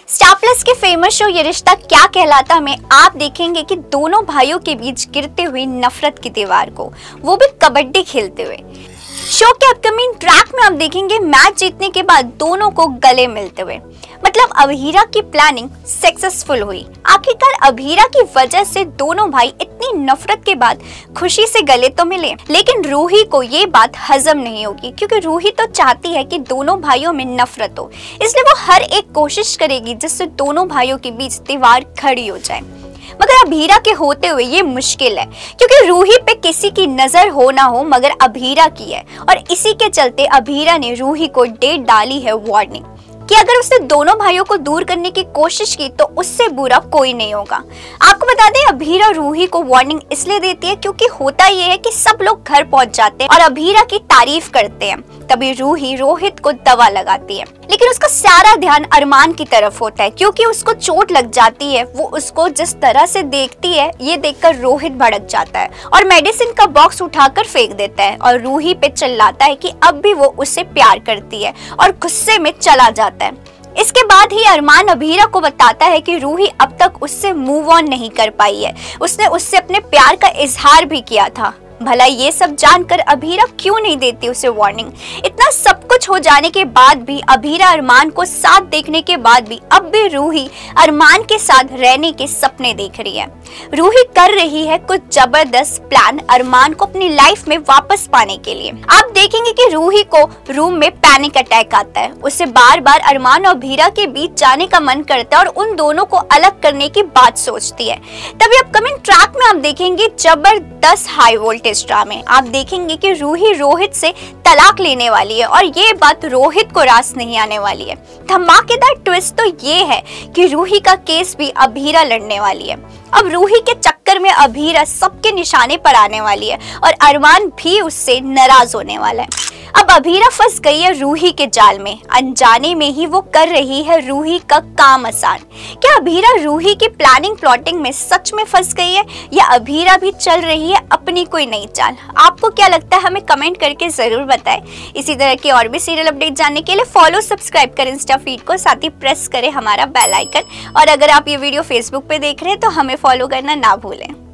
Star plus के famous show ये रिश्ता क्या कहलाता में आप देखेंगे कि दोनों भाइयों के बीच गिरते हुए नफरत की दीवार को, वो भी कबड्डी खेलते हुए। शो के अपकमिंग ट्रैक में आप देखेंगे मैच जीतने के बाद दोनों को गले मिलते हुए। मतलब अभीरा की प्लानिंग सक्सेसफुल हुई। आखिरकार अभीरा की वजह से दोनों भाई इतनी नफरत के बाद खुशी से गले तो मिले, लेकिन रूही को ये बात हजम नहीं होगी क्योंकि रूही तो चाहती है कि दोनों भाइयों में नफरत हो, इसलिए वो हर एक कोशिश करेगी जिससे दोनों भाइयों के बीच दीवार खड़ी हो जाए। मगर अभीरा के होते हुए ये मुश्किल है क्योंकि रूही पे किसी की नजर हो ना हो मगर अभीरा की है, और इसी के चलते अभीरा ने रूही को दे डाली है वार्निंग कि अगर उसने दोनों भाइयों को दूर करने की कोशिश की तो उससे बुरा कोई नहीं होगा। आपको बता दें अभीरा रूही को वार्निंग इसलिए देती है क्योंकि होता ये है कि सब लोग घर पहुंच जाते हैं और अभीरा की तारीफ करते हैं, तभी रूही रोहित को दवा लगाती है, लेकिन उसका सारा ध्यान अरमान की तरफ होता है क्योंकि उसको चोट लग जाती है। वो उसको जिस तरह से देखती है ये देखकर रोहित भड़क जाता है और मेडिसिन का बॉक्स उठाकर फेंक देता है और रूही पे चिल्लाता है कि अब भी वो उससे प्यार करती है और गुस्से में चला जाता है। इसके बाद ही अरमान अभीरा को बताता है कि रूही अब तक उससे मूव ऑन नहीं कर पाई है, उसने उससे अपने प्यार का इजहार भी किया था। भला ये सब जानकर अभीरा क्यों नहीं देती उसे वार्निंग। इतना सब कुछ हो जाने के बाद भी अभीरा अरमान को साथ देखने के बाद भी अब भी रूही अरमान के साथ रहने के सपने देख रही है। रूही कर रही है कुछ जबरदस्त प्लान अरमान को अपनी लाइफ में वापस पाने के लिए। आप देखेंगे कि रूही को रूम में पैनिक अटैक आता है, उसे बार बार अरमान और अभीरा के बीच जाने का मन करता है और उन दोनों को अलग करने की बात सोचती है। तभी अपकमिंग ट्रैक में आप देखेंगे जबरदस्त हाई वोल्टेज ड्रामे। आप देखेंगे कि रूही रोहित से तलाक लेने वाली है और ये बात रोहित को रास नहीं आने वाली है। धमाकेदार ट्विस्ट तो ये है कि रूही का केस भी अभीरा लड़ने वाली है। अब रूही के चक्कर में अभीरा सबके निशाने पर आने वाली है और अरमान भी उससे नाराज होने वाला है। अब अभीरा फंस गई है रूही के जाल में, अनजाने में ही वो कर रही है रूही का काम आसान। क्या अभीरा रूही की प्लानिंग प्लॉटिंग में सच में फंस गई है या अभीरा भी चल रही है अपनी कोई नई चाल? आपको क्या लगता है हमें कमेंट करके जरूर बताएं। इसी तरह के और भी सीरियल अपडेट जानने के लिए फॉलो सब्सक्राइब करें इंस्टा फीड को, साथ ही प्रेस करें हमारा बेल आइकन। और अगर आप ये वीडियो फेसबुक पे देख रहे हैं तो हमें फॉलो करना ना भूलें।